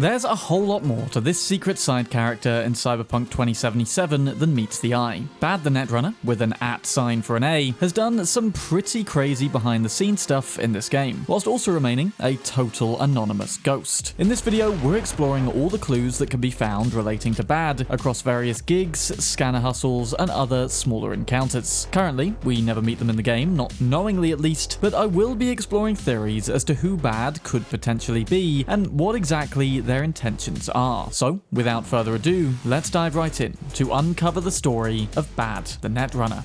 There's a whole lot more to this secret side character in Cyberpunk 2077 than meets the eye. Bad the Netrunner, with an @ sign for an A, has done some pretty crazy behind-the-scenes stuff in this game, whilst also remaining a total anonymous ghost. In this video, we're exploring all the clues that can be found relating to Bad across various gigs, scanner hustles, and other smaller encounters. Currently, we never meet them in the game, not knowingly at least, but I will be exploring theories as to who Bad could potentially be and what exactly their intentions are. So, without further ado, let's dive right in to uncover the story of Bad the Netrunner.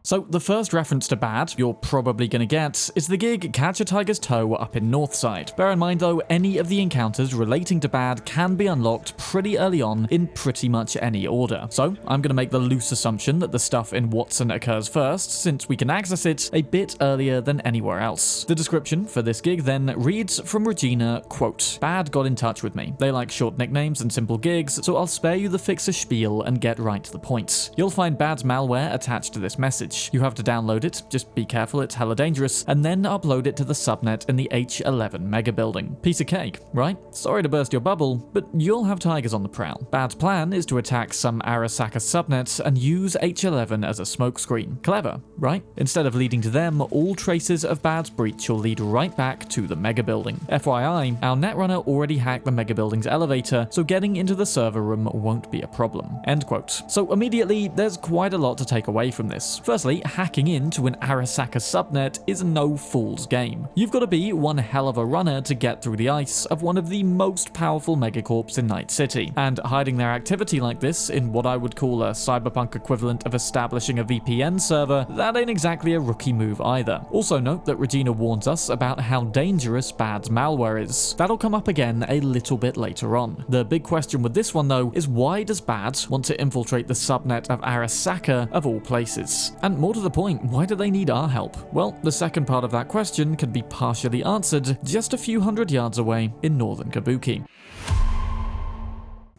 So, the first reference to Bad you're probably gonna get is the gig Catch a Tygers Toe up in Northside. Bear in mind though, any of the encounters relating to Bad can be unlocked pretty early on in pretty much any order. So, I'm gonna make the loose assumption that the stuff in Watson occurs first, since we can access it a bit earlier than anywhere else. The description for this gig then reads from Regina, quote, "Bad got in touch with me. They like short nicknames and simple gigs, so I'll spare you the fixer spiel and get right to the point. You'll find Bad's malware attached to this message. You have to download it, just be careful, it's hella dangerous, and then upload it to the subnet in the H11 mega building. Piece of cake, right? Sorry to burst your bubble, but you'll have Tigers on the prowl. Bad's plan is to attack some Arasaka subnet and use H11 as a smokescreen. Clever, right? Instead of leading to them, all traces of Bad's breach will lead right back to the mega building. FYI, our Netrunner already hacked the mega building's elevator, so getting into the server room won't be a problem." End quote. So immediately, there's quite a lot to take away from this. Firstly, hacking into an Arasaka subnet is no fool's game. You've got to be one hell of a runner to get through the ice of one of the most powerful megacorps in Night City, and hiding their activity like this in what I would call a Cyberpunk equivalent of establishing a VPN server, that ain't exactly a rookie move either. Also note that Regina warns us about how dangerous Bad's malware is. That'll come up again a little bit later on. The big question with this one though is, why does Bad want to infiltrate the subnet of Arasaka of all places? And more to the point, why do they need our help? Well, the second part of that question can be partially answered just a few hundred yards away in northern Kabuki.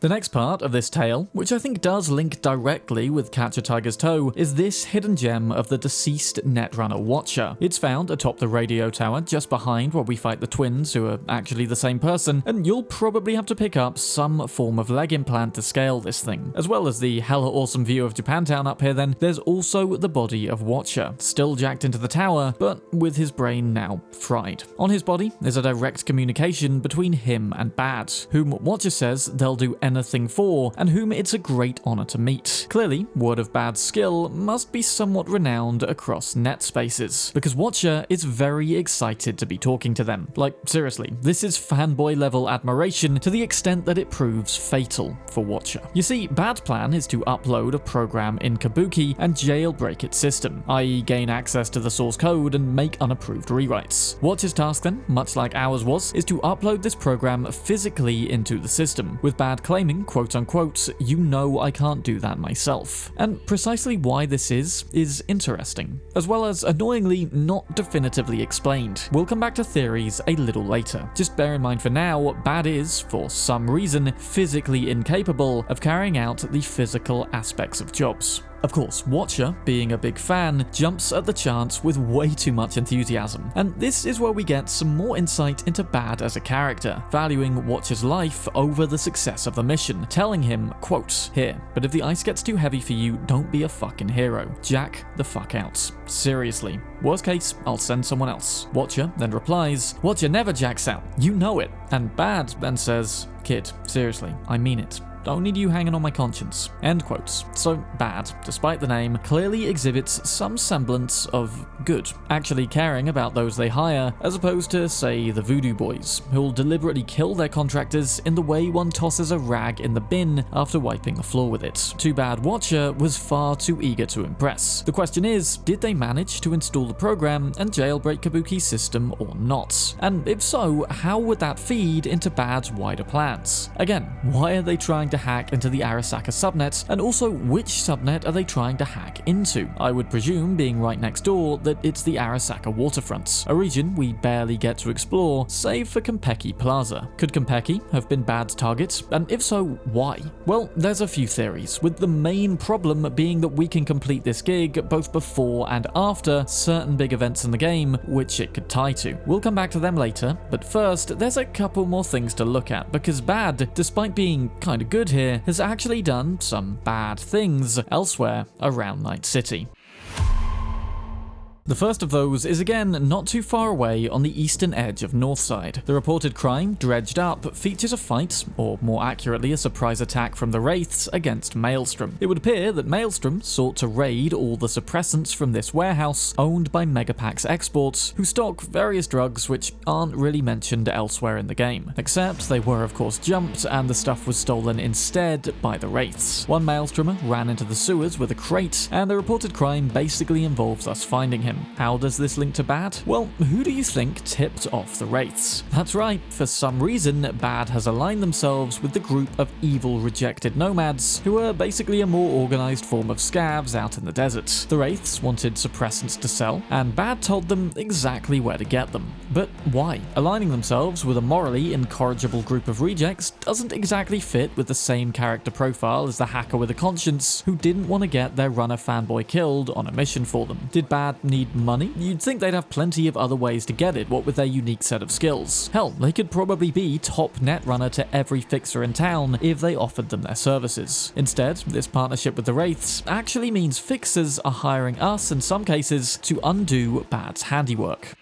The next part of this tale, which I think does link directly with Catch a Tygers Toe, is this hidden gem of the deceased Netrunner Watcher. It's found atop the radio tower just behind where we fight the twins, who are actually the same person, and you'll probably have to pick up some form of leg implant to scale this thing. As well as the hella awesome view of Japantown up here then, there's also the body of Watcher, still jacked into the tower, but with his brain now fried. On his body is a direct communication between him and Bad, whom Watcher says they'll do anything for, and whom it's a great honor to meet. Clearly, word of Bad's skill must be somewhat renowned across net spaces, because Watcher is very excited to be talking to them. Like, seriously, this is fanboy level admiration to the extent that it proves fatal for Watcher. You see, Bad's plan is to upload a program in Kabuki and jailbreak its system, i.e. gain access to the source code and make unapproved rewrites. Watcher's task then, much like ours was, is to upload this program physically into the system, with Bad claiming, quote unquote, "You know I can't do that myself." And precisely why this is interesting, as well as annoyingly not definitively explained. We'll come back to theories a little later. Just bear in mind for now, Bad is, for some reason, physically incapable of carrying out the physical aspects of jobs. Of course, Watcher, being a big fan, jumps at the chance with way too much enthusiasm, and this is where we get some more insight into Bad as a character, valuing Watcher's life over the success of the mission, telling him, quote, "Here, but if the ice gets too heavy for you, don't be a fucking hero. Jack the fuck out. Seriously. Worst case, I'll send someone else." Watcher then replies, "Watcher never jacks out. You know it." And Bad then says, "Kid, seriously, I mean it. Don't need you hanging on my conscience." End quotes. So Bad, despite the name, clearly exhibits some semblance of good, actually caring about those they hire, as opposed to, say, the Voodoo Boys, who'll deliberately kill their contractors in the way one tosses a rag in the bin after wiping the floor with it. Too bad Watcher was far too eager to impress. The question is, did they manage to install the program and jailbreak Kabuki's system or not? And if so, how would that feed into Bad's wider plans? Again, why are they trying trying to hack into the Arasaka subnet, and also which subnet are they trying to hack into? I would presume, being right next door, that it's the Arasaka waterfronts, a region we barely get to explore, save for Konpeki Plaza. Could Konpeki have been Bad's target? And if so, why? Well, there's a few theories, with the main problem being that we can complete this gig both before and after certain big events in the game, which it could tie to. We'll come back to them later, but first, there's a couple more things to look at, because Bad, despite being kinda good here, has actually done some bad things elsewhere around Night City. The first of those is again not too far away on the eastern edge of Northside. The reported crime, Dredged Up, features a fight, or more accurately a surprise attack from the Wraiths against Maelstrom. It would appear that Maelstrom sought to raid all the suppressants from this warehouse owned by Megapax Exports, who stock various drugs which aren't really mentioned elsewhere in the game. Except they were of course jumped and the stuff was stolen instead by the Wraiths. One Maelstromer ran into the sewers with a crate, and the reported crime basically involves us finding him. How does this link to Bad? Well, who do you think tipped off the Wraiths? That's right, for some reason, Bad has aligned themselves with the group of evil rejected nomads, who are basically a more organized form of scavs out in the desert. The Wraiths wanted suppressants to sell, and Bad told them exactly where to get them. But why? Aligning themselves with a morally incorrigible group of rejects doesn't exactly fit with the same character profile as the hacker with a conscience who didn't want to get their runner fanboy killed on a mission for them. Did Bad need money? You'd think they'd have plenty of other ways to get it, what with their unique set of skills. Hell, they could probably be top Netrunner to every fixer in town if they offered them their services. Instead, this partnership with the Wraiths actually means fixers are hiring us in some cases to undo Bad's handiwork.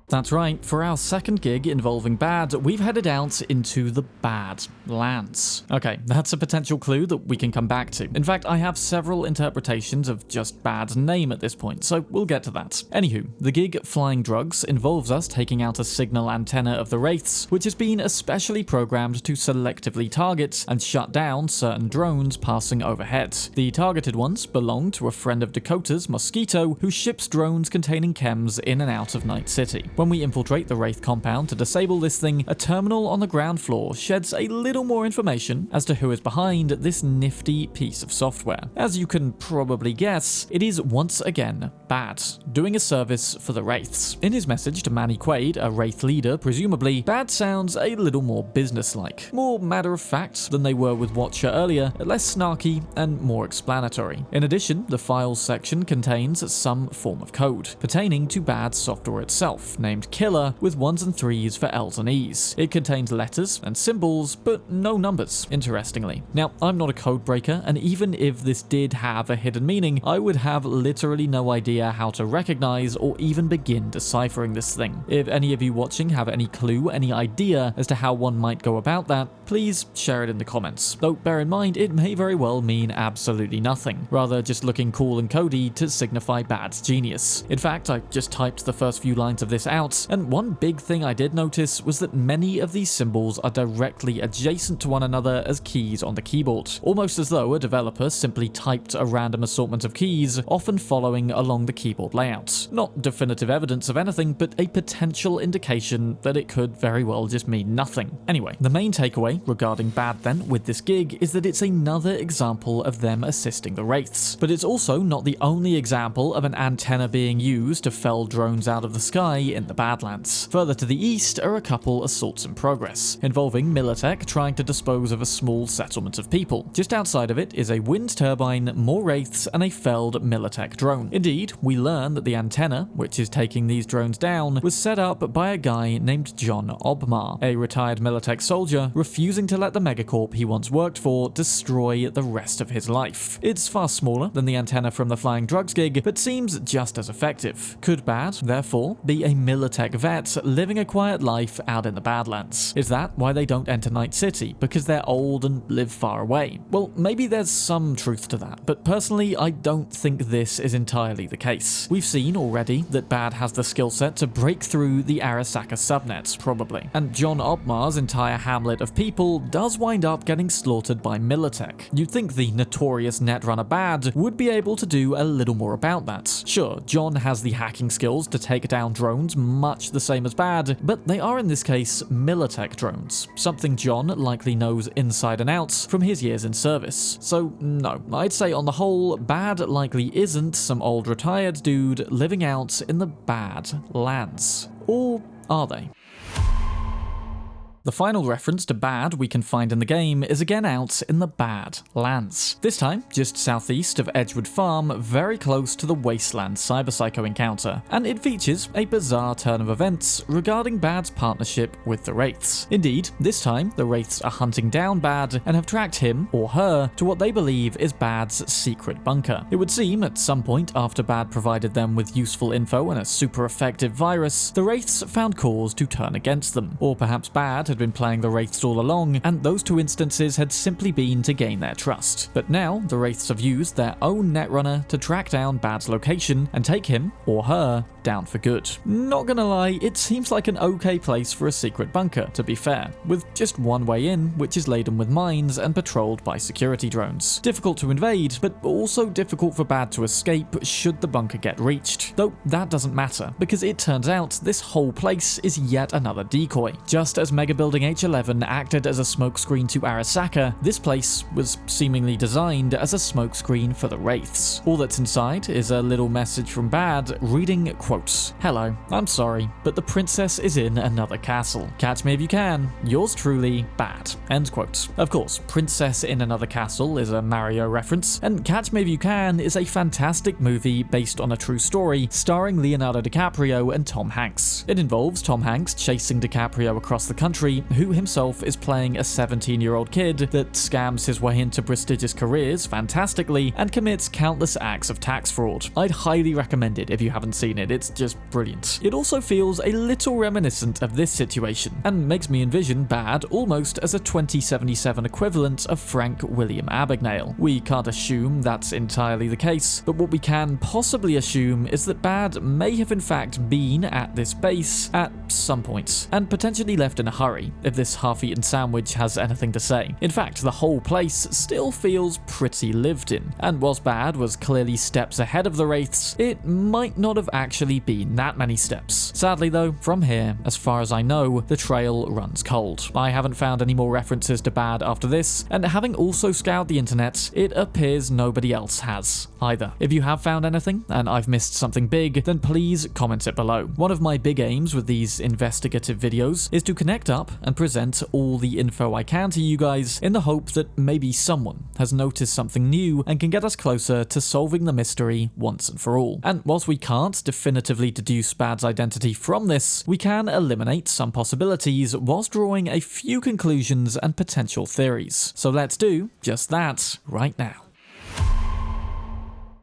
That's right, for our second gig involving Bad, we've headed out into the Badlands. Okay, that's a potential clue that we can come back to. In fact, I have several interpretations of just Bad's name at this point, so we'll get to that. Anywho, the gig Flying Drugs involves us taking out a signal antenna of the Wraiths, which has been especially programmed to selectively target and shut down certain drones passing overhead. The targeted ones belong to a friend of Dakota's, Mosquito, who ships drones containing chems in and out of Night City. When we infiltrate the Wraith compound to disable this thing, a terminal on the ground floor sheds a little more information as to who is behind this nifty piece of software. As you can probably guess, it is once again Bad, doing a service for the Wraiths. In his message to Manny Quaid, a Wraith leader presumably, Bad sounds a little more businesslike, more matter-of-fact than they were with Watcher earlier, less snarky and more explanatory. In addition, the files section contains some form of code pertaining to Bad's software itself, named Killer, with 1s and 3s for L's and E's. It contains letters and symbols, but no numbers, interestingly. Now, I'm not a code breaker, and even if this did have a hidden meaning, I would have literally no idea how to recognize or even begin deciphering this thing. If any of you watching have any clue, any idea as to how one might go about that, please share it in the comments. Though bear in mind, it may very well mean absolutely nothing, rather just looking cool and codey to signify Bad's genius. In fact, I just typed the first few lines of this out, and one big thing I did notice was that many of these symbols are directly adjacent to one another as keys on the keyboard, almost as though a developer simply typed a random assortment of keys, often following along the keyboard layout. Not definitive evidence of anything, but a potential indication that it could very well just mean nothing. Anyway, the main takeaway regarding Bad then with this gig is that it's another example of them assisting the Wraiths, but it's also not the only example of an antenna being used to fell drones out of the sky in the Badlands. Further to the east are a couple assaults in progress, involving Militech trying to dispose of a small settlement of people. Just outside of it is a wind turbine, more Wraiths, and a felled Militech drone. Indeed, we learn that the antenna, which is taking these drones down, was set up by a guy named John Obmar, a retired Militech soldier refusing to let the megacorp he once worked for destroy the rest of his life. It's far smaller than the antenna from the Flying Drugs gig, but seems just as effective. Could Bad, therefore, be a Militech vet living a quiet life out in the Badlands? Is that why they don't enter Night City? Because they're old and live far away? Well, maybe there's some truth to that, but personally I don't think this is entirely the case. We've seen already that Bad has the skill set to break through the Arasaka subnet, probably, and John Obmar's entire hamlet of people does wind up getting slaughtered by Militech. You'd think the notorious Netrunner Bad would be able to do a little more about that. Sure, John has the hacking skills to take down drones much the same as Bad, but they are in this case Militech drones, something John likely knows inside and out from his years in service. So no, I'd say on the whole, Bad likely isn't some old retired dude living out in the bad lands. Or are they? The final reference to Bad we can find in the game is again out in the Bad Lands. This time, just southeast of Edgewood Farm, very close to the Wasteland Cyberpsycho encounter, and it features a bizarre turn of events regarding Bad's partnership with the Wraiths. Indeed, this time, the Wraiths are hunting down Bad and have tracked him, or her, to what they believe is Bad's secret bunker. It would seem, at some point after Bad provided them with useful info and a super effective virus, the Wraiths found cause to turn against them. Or perhaps Bad had been playing the Wraiths all along, and those two instances had simply been to gain their trust. But now, the Wraiths have used their own Netrunner to track down Bad's location and take him, or her, down for good. Not gonna lie, it seems like an okay place for a secret bunker, to be fair, with just one way in, which is laden with mines and patrolled by security drones. Difficult to invade, but also difficult for Bad to escape should the bunker get reached. Though that doesn't matter, because it turns out this whole place is yet another decoy. Just as Mega Building H11 acted as a smokescreen to Arasaka, this place was seemingly designed as a smokescreen for the Wraiths. All that's inside is a little message from Bad reading, quote, "Hello, I'm sorry, but the princess is in another castle. Catch me if you can. Yours truly, Bad." End quote. Of course, Princess in Another Castle is a Mario reference, and Catch Me If You Can is a fantastic movie based on a true story starring Leonardo DiCaprio and Tom Hanks. It involves Tom Hanks chasing DiCaprio across the country, who himself is playing a 17-year-old kid that scams his way into prestigious careers fantastically and commits countless acts of tax fraud. I'd highly recommend it if you haven't seen it, it's just brilliant. It also feels a little reminiscent of this situation, and makes me envision Bad almost as a 2077 equivalent of Frank William Abagnale. We can't assume that's entirely the case, but what we can possibly assume is that Bad may have in fact been at this base at some point, and potentially left in a hurry, if this half-eaten sandwich has anything to say. In fact, the whole place still feels pretty lived in, and whilst Bad was clearly steps ahead of the Wraiths, it might not have actually been that many steps. Sadly though, from here, as far as I know, the trail runs cold. I haven't found any more references to Bad after this, and having also scoured the internet, it appears nobody else has either. If you have found anything, and I've missed something big, then please comment it below. One of my big aims with these investigative videos is to connect up and present all the info I can to you guys in the hope that maybe someone has noticed something new and can get us closer to solving the mystery once and for all. And whilst we can't definitively deduce Bad's identity from this, we can eliminate some possibilities whilst drawing a few conclusions and potential theories. So let's do just that right now.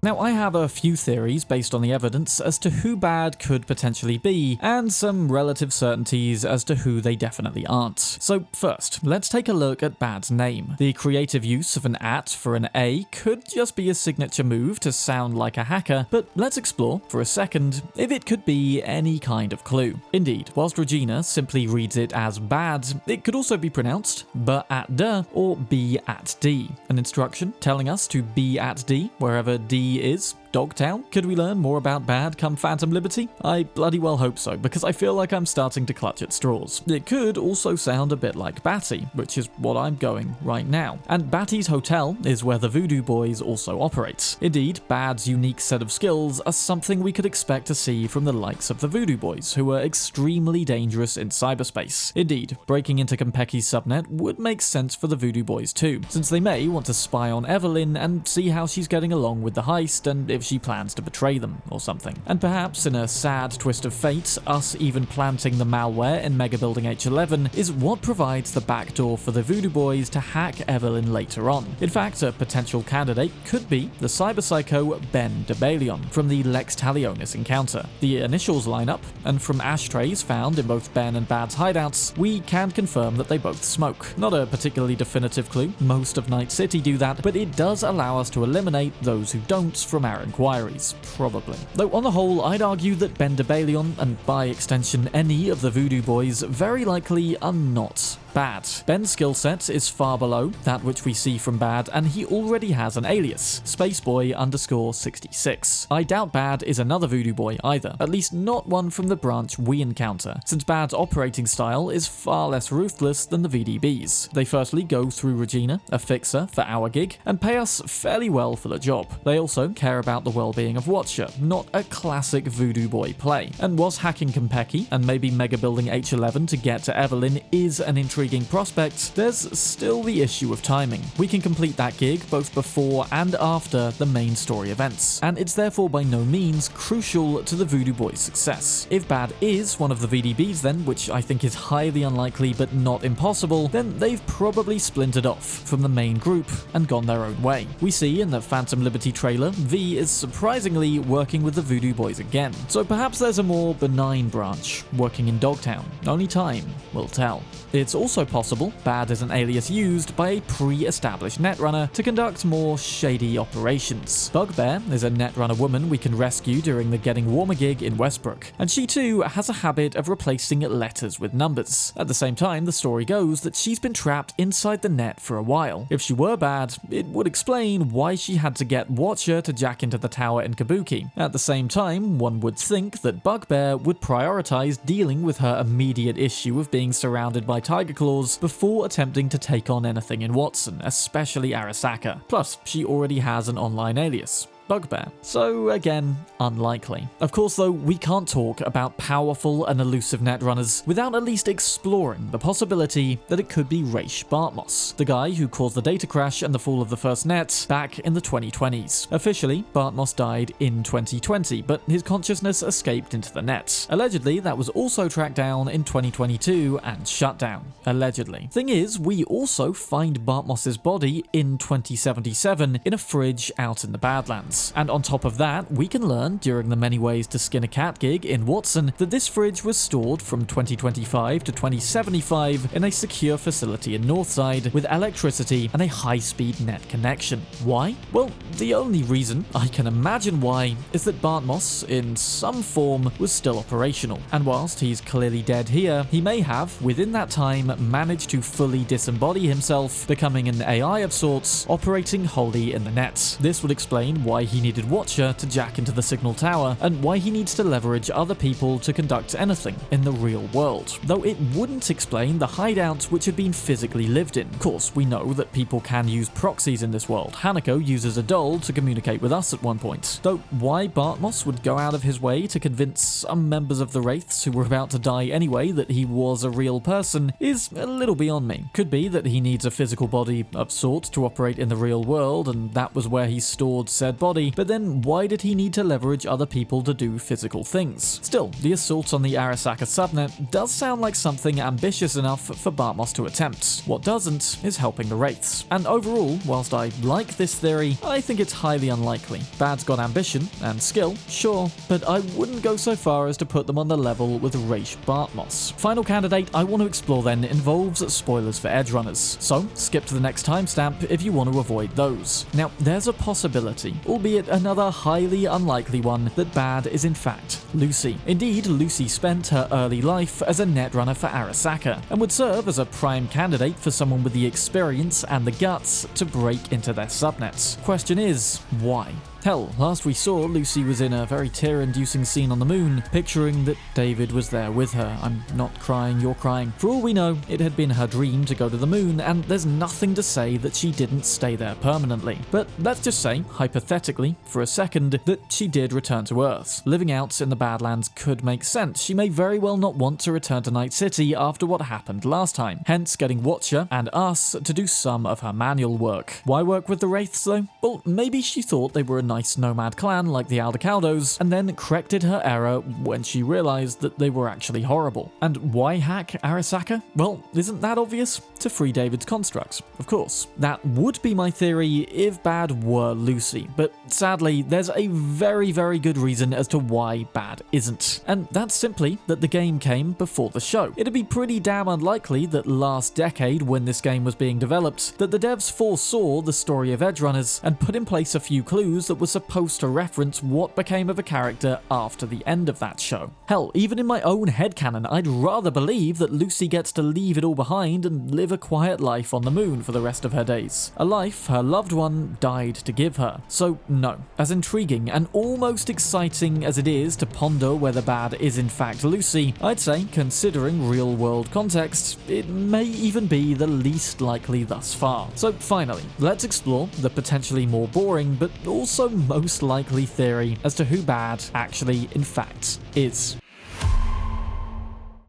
Now, I have a few theories based on the evidence as to who Bad could potentially be, and some relative certainties as to who they definitely aren't. So first, let's take a look at Bad's name. The creative use of an at for an A could just be a signature move to sound like a hacker, but let's explore for a second if it could be any kind of clue. Indeed, whilst Regina simply reads it as Bad, it could also be pronounced B-at-d or B-at-d, an instruction telling us to be at D wherever D is Dogtown? Could we learn more about Bad come Phantom Liberty? I bloody well hope so, because I feel like I'm starting to clutch at straws. It could also sound a bit like Batty, which is what I'm going right now. And Batty's hotel is where the Voodoo Boys also operate. Indeed, Bad's unique set of skills are something we could expect to see from the likes of the Voodoo Boys, who are extremely dangerous in cyberspace. Indeed, breaking into Konpeki's subnet would make sense for the Voodoo Boys too, since they may want to spy on Evelyn and see how she's getting along with the heist and if she plans to betray them or something. And perhaps in a sad twist of fate, us even planting the malware in Mega Building H11 is what provides the backdoor for the Voodoo Boys to hack Evelyn later on. In fact, a potential candidate could be the cyberpsycho Ben DeBalion from the Lex Talionis encounter. The initials line up, and from ashtrays found in both Ben and Bad's hideouts, we can confirm that they both smoke. Not a particularly definitive clue, most of Night City do that, but it does allow us to eliminate those who don't from our inquiries, probably. Though on the whole, I'd argue that Ben DeBalion, and by extension any of the Voodoo Boys, very likely are not Bad. Ben's skill set is far below that which we see from Bad, and he already has an alias, Spaceboy_66. I doubt Bad is another voodoo boy either, at least not one from the branch we encounter, since Bad's operating style is far less ruthless than the VDBs. They firstly go through Regina, a fixer for our gig, and pay us fairly well for the job. They also care about the well-being of Watcher, not a classic voodoo boy play. And whilst hacking Konpeki and maybe mega building H11 to get to Evelyn is an intriguing prospect, there's still the issue of timing. We can complete that gig both before and after the main story events, and it's therefore by no means crucial to the voodoo boy's success. If Bad is one of the VDBs then, which I think is highly unlikely but not impossible, then they've probably splintered off from the main group and gone their own way. We see in the Phantom Liberty trailer, V is surprisingly working with the voodoo boys again, so perhaps there's a more benign branch working in Dogtown. Only time will tell. It's also possible Bad is an alias used by a pre-established Netrunner to conduct more shady operations. Bugbear is a Netrunner woman we can rescue during the Getting Warmer gig in Westbrook, and she too has a habit of replacing letters with numbers. At the same time, the story goes that she's been trapped inside the net for a while. If she were Bad, it would explain why she had to get Watcher to jack into the tower in Kabuki. At the same time, one would think that Bugbear would prioritize dealing with her immediate issue of being surrounded by Tiger Claws before attempting to take on anything in Watson, especially Arasaka. Plus, she already has an online alias, Bugbear. So again, unlikely. Of course though, we can't talk about powerful and elusive Netrunners without at least exploring the possibility that it could be Raish Bartmoss, the guy who caused the data crash and the fall of the first net back in the 2020s. Officially, Bartmoss died in 2020, but his consciousness escaped into the net. Allegedly, that was also tracked down in 2022 and shut down. Allegedly. Thing is, we also find Bartmoss's body in 2077 in a fridge out in the Badlands. And on top of that, we can learn during the Many Ways to Skin a Cat gig in Watson that this fridge was stored from 2025 to 2075 in a secure facility in Northside with electricity and a high-speed net connection. Why? Well, the only reason I can imagine why is that Bartmoss, in some form, was still operational. And whilst he's clearly dead here, he may have, within that time, managed to fully disembody himself, becoming an AI of sorts, operating wholly in the net. This would explain why he needed Watcher to jack into the signal tower, and why he needs to leverage other people to conduct anything in the real world, though it wouldn't explain the hideout which had been physically lived in. Of course, we know that people can use proxies in this world. Hanako uses a doll to communicate with us at one point, though why Bartmoss would go out of his way to convince some members of the Wraiths who were about to die anyway that he was a real person is a little beyond me. Could be that he needs a physical body of sorts to operate in the real world, and that was where he stored said body, but then why did he need to leverage other people to do physical things? Still, the assault on the Arasaka subnet does sound like something ambitious enough for Bartmoss to attempt. What doesn't is helping the Wraiths. And overall, whilst I like this theory, I think it's highly unlikely. Bad's got ambition and skill, sure, but I wouldn't go so far as to put them on the level with Raish Bartmoss. Final candidate I want to explore then involves spoilers for Edgerunners, so skip to the next timestamp if you want to avoid those. Now, there's a possibility, albeit another highly unlikely one, that Bad is in fact Lucy. Indeed, Lucy spent her early life as a Netrunner for Arasaka, and would serve as a prime candidate for someone with the experience and the guts to break into their subnets. Question is, why? Hell, last we saw, Lucy was in a very tear-inducing scene on the moon, picturing that David was there with her. I'm not crying, you're crying. For all we know, it had been her dream to go to the moon, and there's nothing to say that she didn't stay there permanently. But let's just say, hypothetically, for a second, that she did return to Earth. Living out in the Badlands could make sense. She may very well not want to return to Night City after what happened last time, hence getting Watcher and us to do some of her manual work. Why work with the Wraiths though? Well, maybe she thought they were a nice nomad clan like the Aldecaldos, and then corrected her error when she realized that they were actually horrible. And why hack Arasaka? Well, isn't that obvious? To free David's constructs, of course. That would be my theory if Bad were Lucy, but sadly, there's a very, very good reason as to why Bad isn't. And that's simply that the game came before the show. It'd be pretty damn unlikely that last decade, when this game was being developed, that the devs foresaw the story of Edgerunners and put in place a few clues that that was supposed to reference what became of a character after the end of that show. Hell, even in my own headcanon, I'd rather believe that Lucy gets to leave it all behind and live a quiet life on the moon for the rest of her days. A life her loved one died to give her. So no, as intriguing and almost exciting as it is to ponder whether bad is in fact Lucy, I'd say, considering real-world context, it may even be the least likely thus far. So finally, let's explore the potentially more boring but also most likely theory as to who bad actually in fact is.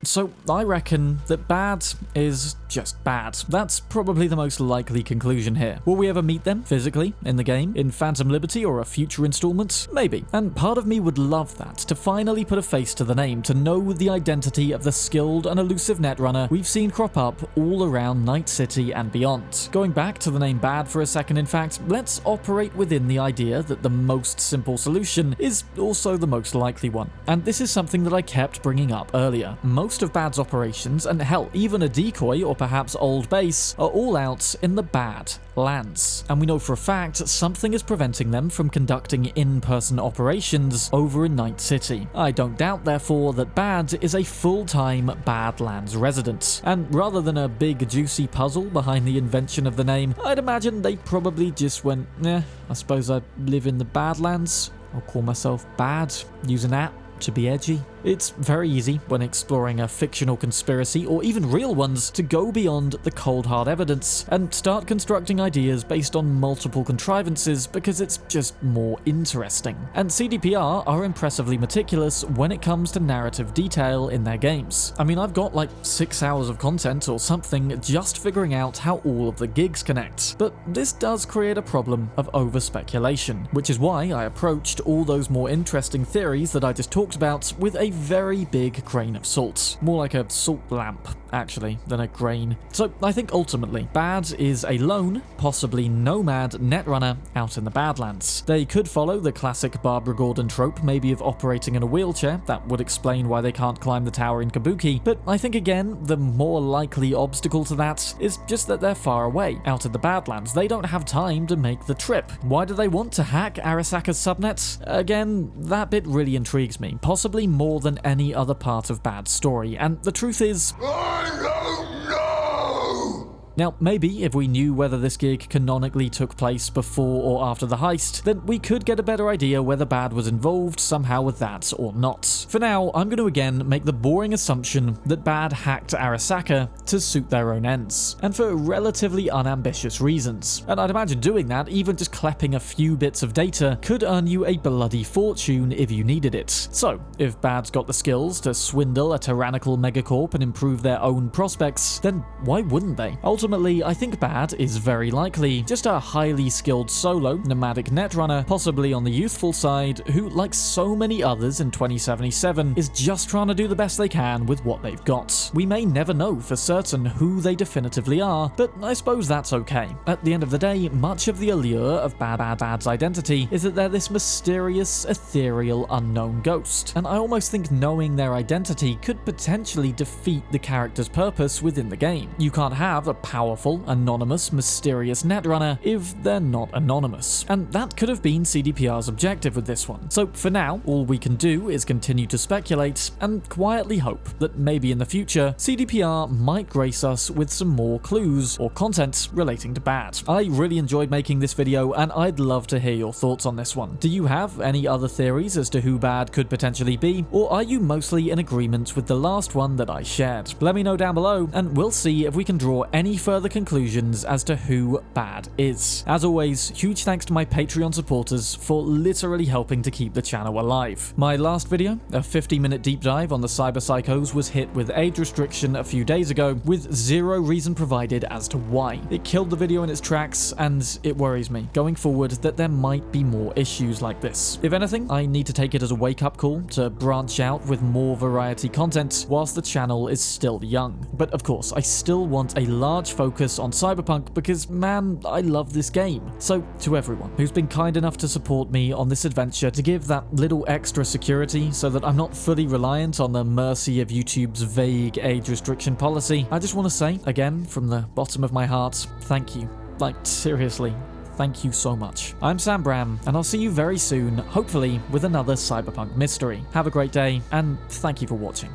So I reckon that bad is just bad. That's probably the most likely conclusion here. Will we ever meet them physically in the game, in Phantom Liberty or a future installment? Maybe. And part of me would love that, to finally put a face to the name, to know the identity of the skilled and elusive Netrunner we've seen crop up all around Night City and beyond. Going back to the name bad for a second, in fact, let's operate within the idea that the most simple solution is also the most likely one. And this is something that I kept bringing up earlier. Most of Bad's operations, and hell, even a decoy or perhaps old base, are all out in the Bad Lands. And we know for a fact something is preventing them from conducting in-person operations over in Night City. I don't doubt, therefore, that Bad is a full-time Badlands resident. And rather than a big juicy puzzle behind the invention of the name, I'd imagine they probably just went, I suppose I live in the Badlands. I'll call myself Bad, use an app to be edgy. It's very easy when exploring a fictional conspiracy, or even real ones, to go beyond the cold hard evidence and start constructing ideas based on multiple contrivances because it's just more interesting. And CDPR are impressively meticulous when it comes to narrative detail in their games. I mean, I've got like 6 hours of content or something just figuring out how all of the gigs connect. But this does create a problem of over-speculation, which is why I approached all those more interesting theories that I just talked about with a very big grain of salt. More like a salt lamp, actually, than a grain. So I think ultimately, Bad is a lone, possibly nomad Netrunner out in the Badlands. They could follow the classic Barbara Gordon trope, maybe of operating in a wheelchair. That would explain why they can't climb the tower in Kabuki. But I think again, the more likely obstacle to that is just that they're far away, out in the Badlands. They don't have time to make the trip. Why do they want to hack Arasaka's subnet? Again, that bit really intrigues me, possibly more than any other part of Bad's story, and the truth is, I don't know! Now, maybe if we knew whether this gig canonically took place before or after the heist, then we could get a better idea whether Bad was involved somehow with that or not. For now, I'm going to again make the boring assumption that Bad hacked Arasaka to suit their own ends, and for relatively unambitious reasons. And I'd imagine doing that, even just clepping a few bits of data, could earn you a bloody fortune if you needed it. So, if Bad's got the skills to swindle a tyrannical megacorp and improve their own prospects, then why wouldn't they? Ultimately, I think Bad is very likely just a highly skilled solo, nomadic Netrunner, possibly on the youthful side, who, like so many others in 2077, is just trying to do the best they can with what they've got. We may never know for certain who they definitively are, but I suppose that's okay. At the end of the day, much of the allure of Bad's identity is that they're this mysterious, ethereal, unknown ghost, and I almost think knowing their identity could potentially defeat the character's purpose within the game. You can't have a powerful, anonymous, mysterious Netrunner if they're not anonymous. And that could have been CDPR's objective with this one. So for now, all we can do is continue to speculate and quietly hope that maybe in the future, CDPR might grace us with some more clues or content relating to Bad. I really enjoyed making this video, and I'd love to hear your thoughts on this one. Do you have any other theories as to who Bad could potentially be, or are you mostly in agreement with the last one that I shared? Let me know down below, and we'll see if we can draw any further conclusions as to who Bad is. As always, huge thanks to my Patreon supporters for literally helping to keep the channel alive. My last video, a 50-minute deep dive on the cyber psychos, was hit with age restriction a few days ago, with zero reason provided as to why. It killed the video in its tracks, and it worries me going forward that there might be more issues like this. If anything, I need to take it as a wake-up call to branch out with more variety content whilst the channel is still young. But of course, I still want a large focus on Cyberpunk because, man, I love this game. So to everyone who's been kind enough to support me on this adventure to give that little extra security so that I'm not fully reliant on the mercy of YouTube's vague age restriction policy, I just want to say, again, from the bottom of my heart, thank you. Like, seriously, Thank you so much. I'm Sam Bram, and I'll see you very soon, hopefully with another Cyberpunk mystery. Have a great day, and thank you for watching.